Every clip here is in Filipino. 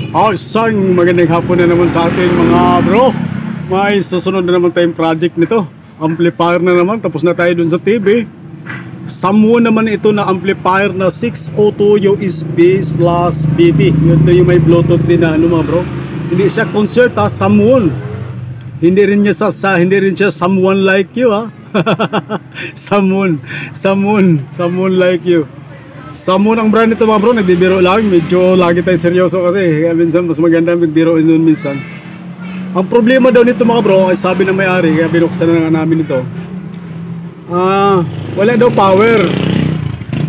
Isang magandang hapon na naman sa ating mga bro. May susunod na naman tayong project nito. Amplifier na naman, tapos na tayo dun sa TV. Samwo naman ito na amplifier na 602 USB/BT. Ito yung may Bluetooth din na mga bro. Hindi siya concert ha, Samwon. Hindi rin siya someone like you ha. Someone like you. Samon ang brand nito mga bro, nagbibiro lang. Medyo lagi tayo seryoso kasi minsan mas maganda magbiro nun minsan. Ang problema daw nito mga bro, ay sabi ng may-ari, kaya binuksan na nga namin ito, wala daw power.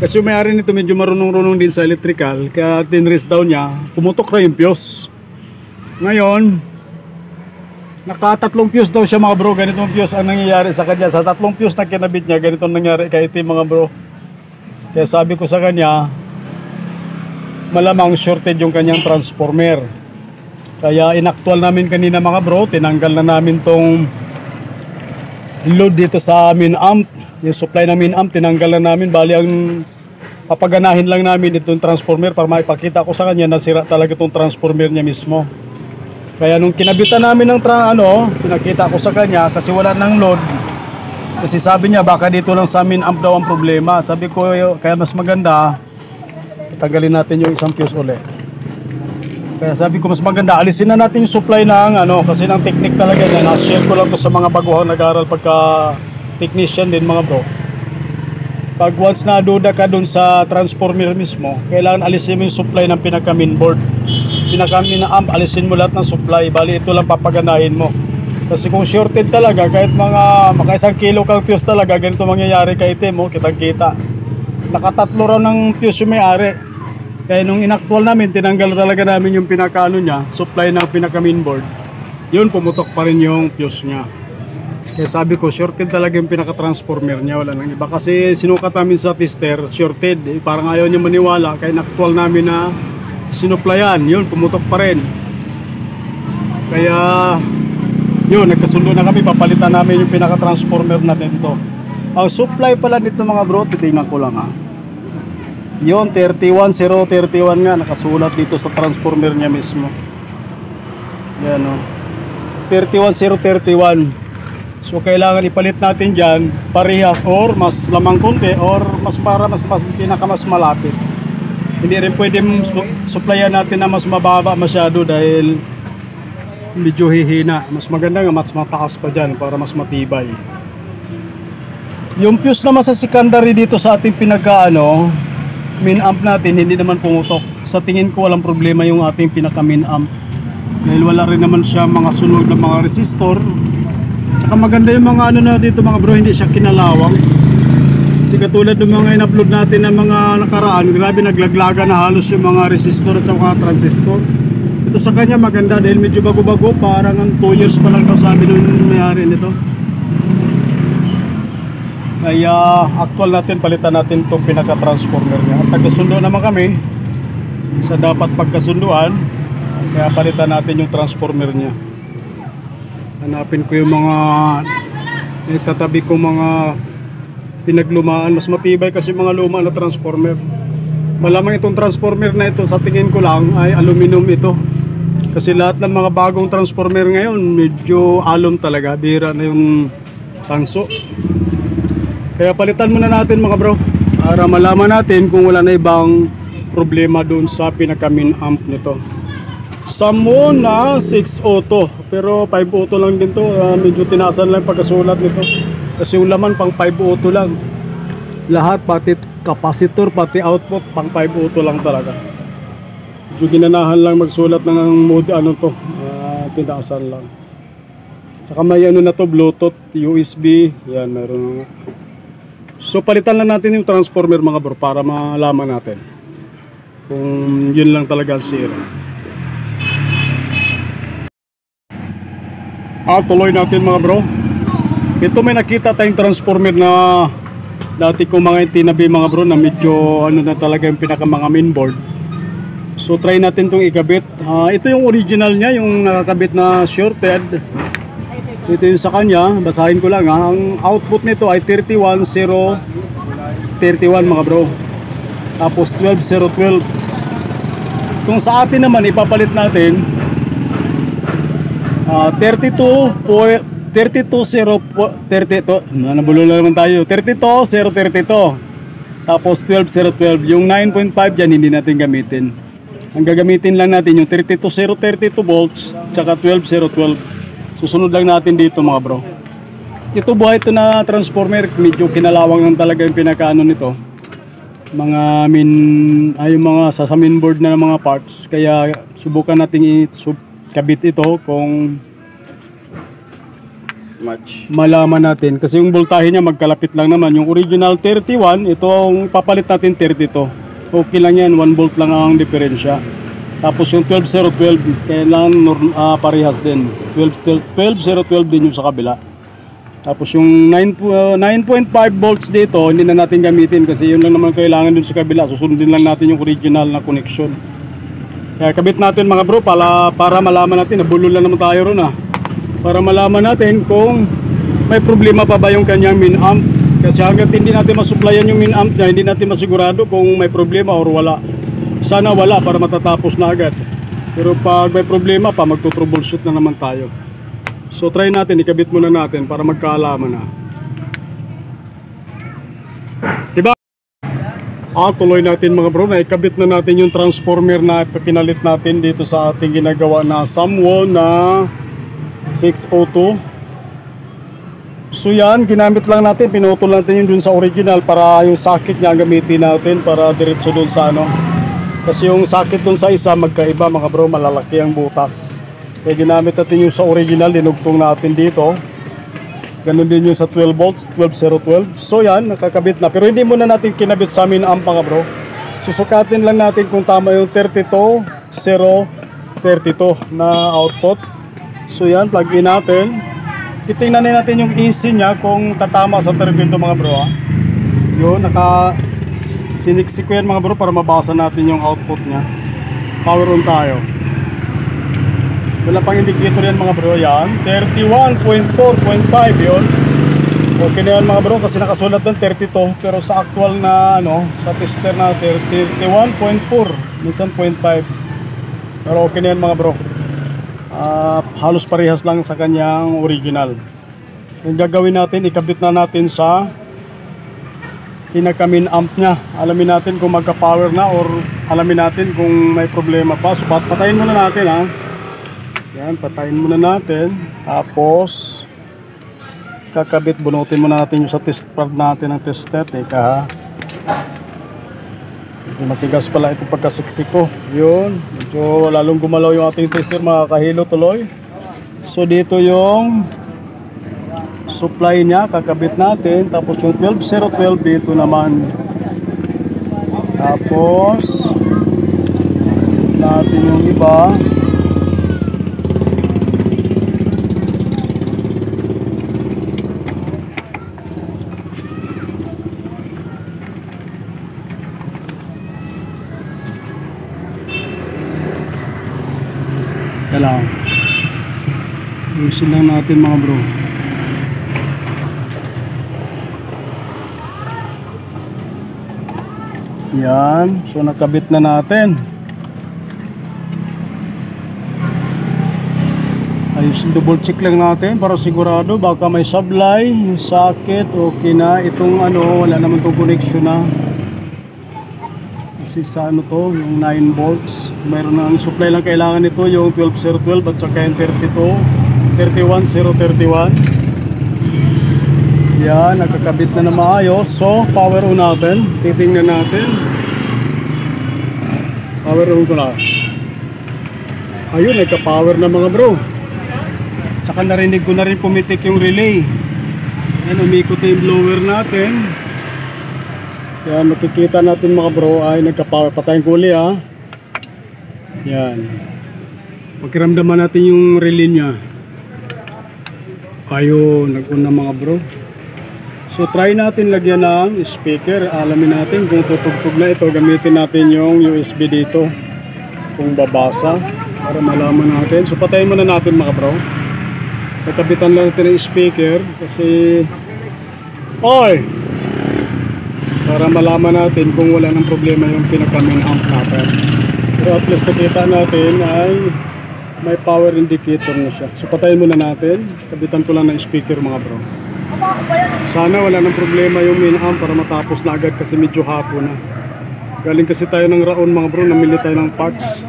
Kasi yung may-ari nito medyo marunong-runong din sa electrical, kaya tinrest daw niya, pumutok na yung fuse. Ngayon, nakatatlong fuse daw siya mga bro. Ganitong fuse ang nangyayari sa kanya. Sa tatlong fuse na kinabit niya, ganitong nangyari kay itim mga bro. Kaya sabi ko sa kanya, malamang shorted yung kanyang transformer. Kaya inaktual namin kanina mga bro, tinanggal na namin tong load dito sa main amp. Yung supply ng main amp, tinanggal na namin. Bali ang papaganahin lang namin itong transformer para maipakita ko sa kanya na sira talaga itong transformer niya mismo. Kaya nung kinabitan namin ng pinakita ko sa kanya kasi wala nang load. Kasi sabi niya baka dito lang sa main amp daw ang problema. Sabi ko kaya mas maganda tanggalin natin yung isang fuse ulit. Kaya sabi ko mas maganda alisin na natin yung supply ng kasi ng technique talaga niya. Na-share ko lang to sa mga baguhang nag-aaral pagka technician din mga bro. Pag once na duda ka dun sa transformer mismo, kailangan alisin mo yung supply ng pinaka mainboard. Pinaka main amp, alisin mo lahat ng supply. Bali ito lang papaganahin mo. Kasi kung shorted talaga, kahit maka 1 kilo kang fuse talaga, ganito mangyayari kay itim mo, kitang-kita. Nakatatlo raw ng fuse yung may-ari. Kaya nung inaktual namin, tinanggal talaga namin yung pinaka niya, supply ng pinaka mainboard. Yun, pumutok pa rin yung fuse niya. Kaya sabi ko, shorted talaga yung pinaka transformer niya, wala nang iba. Kasi sinukat namin sa tester, shorted. Parang ayaw niya maniwala, kaya inaktual namin na sinuplayan. Yun, pumutok pa rin. Kaya yun, nagkasundo na kami, papalitan namin yung pinaka-transformer natin ito. Ang supply pala nito mga bro, titingnan ko lang ha. Yun, 31031 nga, nakasulat dito sa transformer niya mismo. Yan o. 31031. So, kailangan ipalit natin dyan, parehas or mas lamang konti or mas malapit. Hindi rin pwede supplyan natin na mas mababa masyado dahil medyo hihina. Mas maganda nga mas mataas pa dyan para mas matibay. Yung fuse naman sa secondary dito sa ating main amp natin, hindi naman pumutok. Sa tingin ko walang problema yung ating pinaka main amp dahil wala rin naman siya mga sunog na mga resistor. Saka maganda yung mga na dito mga bro, hindi siya kinalawang. Hindi katulad ng mga in-upload natin na mga nakaraan, grabe naglaglaga na halos yung mga resistor at mga transistor. Ito sa kanya maganda dahil medyo bago-bago, parang 2 years pa lang daw sabi nung may-ari nito. Kaya actual natin, palitan natin itong pinaka-transformer niya. At nagkasundo naman kami sa dapat pagkasunduan, kaya palitan natin yung transformer niya. Hanapin ko yung mga itatabi ko mga pinaglumaan, mas matibay kasi mga luma na transformer. Malamang itong transformer na ito sa tingin ko lang ay aluminum ito. Kasi lahat ng mga bagong transformer ngayon medyo alum talaga, bihira na yung tanso. Kaya palitan muna natin mga bro para malaman natin kung wala na ibang problema doon sa pinaka main amp nito. Samon na 602 pero 502 lang din to. Medyo tinasan lang pagkasulat nito kasi yung laman pang 502 lang. Lahat pati capacitor pati output pang 502 lang talaga. Medyo ginanahan lang magsulat ng mode tinasan lang. Saka may na to, Bluetooth, USB, yan meron. So palitan lang natin yung transformer mga bro para malaman natin kung yun lang talaga ang sira. Tuloy natin mga bro. Ito may nakita tayong transformer na dati ko mga tinabi mga bro na medyo na talaga yung pinaka mga mainboard. So try natin itong ikabit. Ito yung original niya, yung nakakabit na shorted. Ito yung sa kanya, basahin ko lang ha. Ang output nito ay 31031 mga bro. Tapos 12012. Kung sa atin naman ipapalit natin 32 na naman tayo, 32032, tapos 12012. Yung 9.5 dyan hindi natin gamitin. Ang gagamitin lang natin yung 32032 volts tsaka 12012. Susunod lang natin dito mga bro. Ito buhay ito na transformer, medyo kinalawang lang talaga yung pinakaano nito. Mga yung mga sa mainboard na ng mga parts, kaya subukan natin kabit ito kung malaman natin, kasi yung voltahe niya magkalapit lang naman. Yung original 31, itong papalit natin 32. Okay lang yan, 1 volt lang ang diferensya. Tapos yung 12012 kailangan parehas din, 12012 din yung sa kabila. Tapos yung 9.5 volts dito hindi na natin gamitin, kasi yun lang naman kailangan dun sa kabila. Susundin lang natin yung original na connection. Kaya kabit natin mga bro para malaman natin, nabulol lang naman tayo ron para malaman natin kung may problema pa ba yung kanyang min amp. Kasi hanggat hindi natin masupplyan yung min amp niya, hindi natin masigurado kung may problema or wala. Sana wala para matatapos na agad. Pero pag may problema pa, magto-troubleshoot na naman tayo. So try natin, ikabit muna natin para magkaalaman na. Diba? Tuloy natin mga bro, na ikabit na natin yung transformer na pinalit natin dito sa ating ginagawa na Samwo na 602. So yan, ginamit lang natin, pinutol natin yun dun sa original para yung socket niya gamitin natin para diretso dun sa ano. Kasi yung socket dun sa isa magkaiba mga bro, malalaki ang butas. Kaya ginamit natin yung sa original, dinugtong natin dito. Ganun din yung sa 12 volts, 12012. So yan, nakakabit na. Pero hindi muna natin kinabit sa amin amp mga bro. Susukatin lang natin kung tama yung 32032 na output. So yan, plug in natin. Titingnan natin yung AC nya kung tatama sa terminal mga bro Yun, siniksik ko yan mga bro para mabasa natin yung output nya. Power on tayo. Wala pang indicator yan mga bro. Yan, 31.4.5 yun. Okay na yan mga bro, kasi nakasulat ng 32. Pero sa actual na sa tester na 31.4, minsan 0.5. Pero okay na yan mga bro. Halos parehas lang sa kanyang original. Yung gagawin natin, ikabit na natin sa pinaka-min amp nya. Alamin natin kung magka-power na or alamin natin kung may problema pa. So patayin muna natin Yan, patayin muna natin. Tapos kakabit, bunutin muna natin yung sa test pad natin ng tester. Teka matigas pala ito pagkasiksik ko. Yun, medyo lalong gumalaw yung ating tester, makakahilo tuloy. So dito yung supply nya, kakabit natin. Tapos yung 12012 dito naman. Tapos natin yung iba. Lang ayusin lang natin mga bro. Yan, so nakabit na natin. Ayusin, double check lang natin para sigurado, baka may supply, socket, okay na. Itong wala naman itong connection na. Kasi sa to, yung 9 volts, mayroon na ang supply lang kailangan nito, yung 12012 at saka yung 31031. Yan, nakakabit na maayos. So power on natin, titingnan natin. Power on ko na. Ayun, nagka-power na mga bro. Tsaka narinig ko na rin pumitik yung relay. Yan, umikot na yung blower natin. Yan, makikita natin mga bro ay nagka-power. Patayin ko ulit Yan. Pakiramdaman natin yung relay nya. Ayun, nag-on na mga bro. So try natin lagyan ng speaker. Alamin natin kung tutugtog na ito. Gamitin natin yung USB dito kung babasa para malaman natin. So patayin muna natin mga bro. Katabitan lang natin ng speaker kasi para malaman natin kung wala ng problema yung pinaka-main amp natin. So at least nakita natin ay may power indicator na siya. So patayin muna natin. Kabitan ko lang ng speaker mga bro. Sana wala nang problema yung main amp para matapos na agad kasi medyo hapon na. Galing kasi tayo ng Raon mga bro, namili tayo ng parts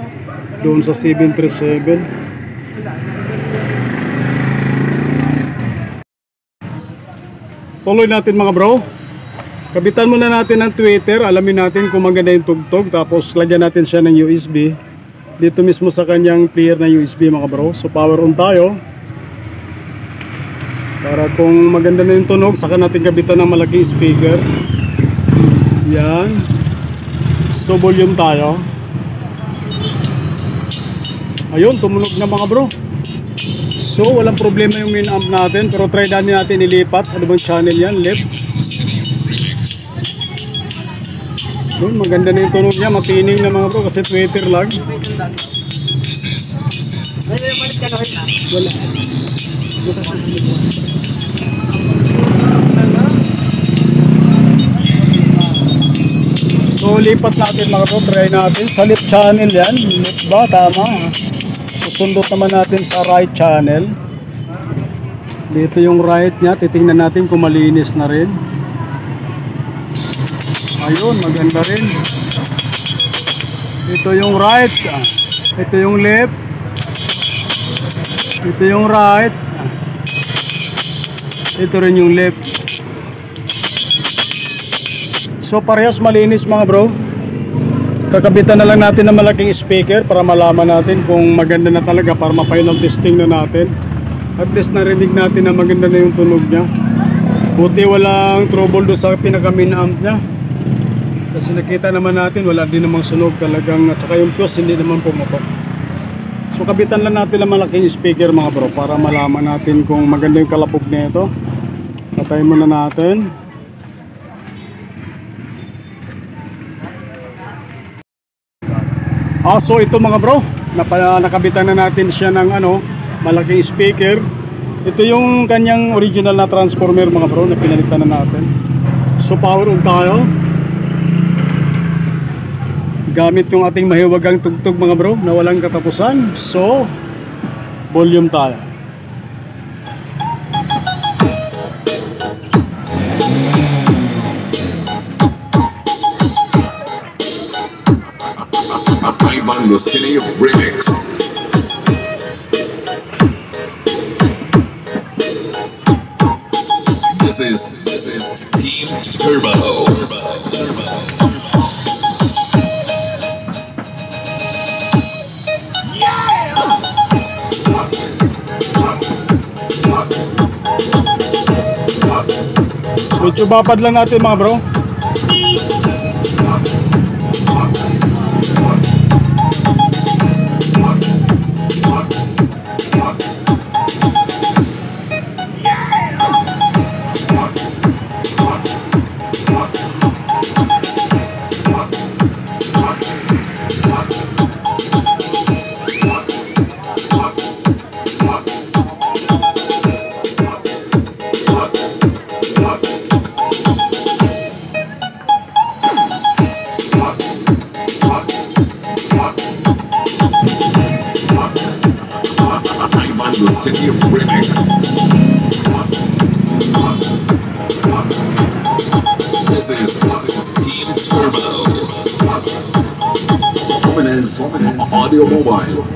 doon sa 737. Tuloy natin mga bro. Kabitan muna natin ng tweeter, alamin natin kung maganda yung tugtog, tapos lagyan natin siya ng USB dito mismo sa kanyang player na USB mga bro. So power on tayo para kung maganda na yung tunog, saka natin kabitan ng malaking speaker. Yan. So volume tayo. Ayun, tumunog na mga bro. So walang problema yung main amp natin, pero try natin ilipat. Ano bang channel yan? Left. Yun, maganda na yung tunog niya, matining na mga bro kasi tweeter lang. Wala. So lipat natin mga bro, try natin sa left channel yan. Left ba? Tama. Susundot naman natin sa right channel. Dito yung right niya, titingnan natin kung malinis na rin. Ayun, maganda rin. Ito yung right. Ito yung left. Ito yung right. Ito rin yung left. So parehas malinis mga bro. Kakabitan na lang natin ng malaking speaker para malaman natin kung maganda na talaga, para ma-final testing na natin. At least narinig natin na maganda na yung tunog niya. Buti walang trouble doon sa pinaka main amp niya. Kasi nakita naman natin wala din namang sunog talagang, at saka yung fuse hindi naman pumutok. So kabitan lang natin ang malaking speaker mga bro para malaman natin kung maganda yung kalapog nito. Patayin muna natin. So ito mga bro, nakabitan na natin siya ng malaking speaker. Ito yung kanyang original na transformer mga bro na pinalitan na natin. So power on tayo. Gamit yung ating mahiwagang tugtog mga bro na walang katapusan. So volume tayo. Ivan the City of Remix. This is Team Turbo. Medyo babad lang natin mga bro. The City of Remix. This is Team Turbo. Women's Audio Mobile.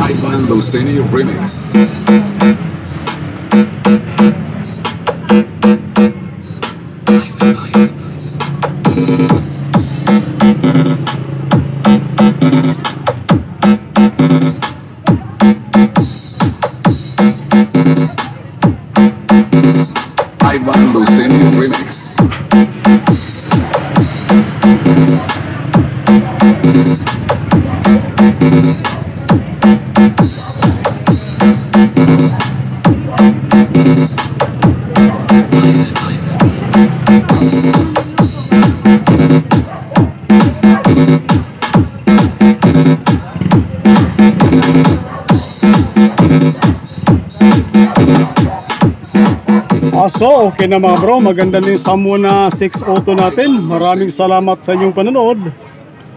Ivan Lucini Remix. So, okay na mga bro. Maganda na yung Samuna 602 natin. Maraming salamat sa inyong panonood.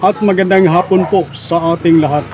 At magandang hapon po sa ating lahat.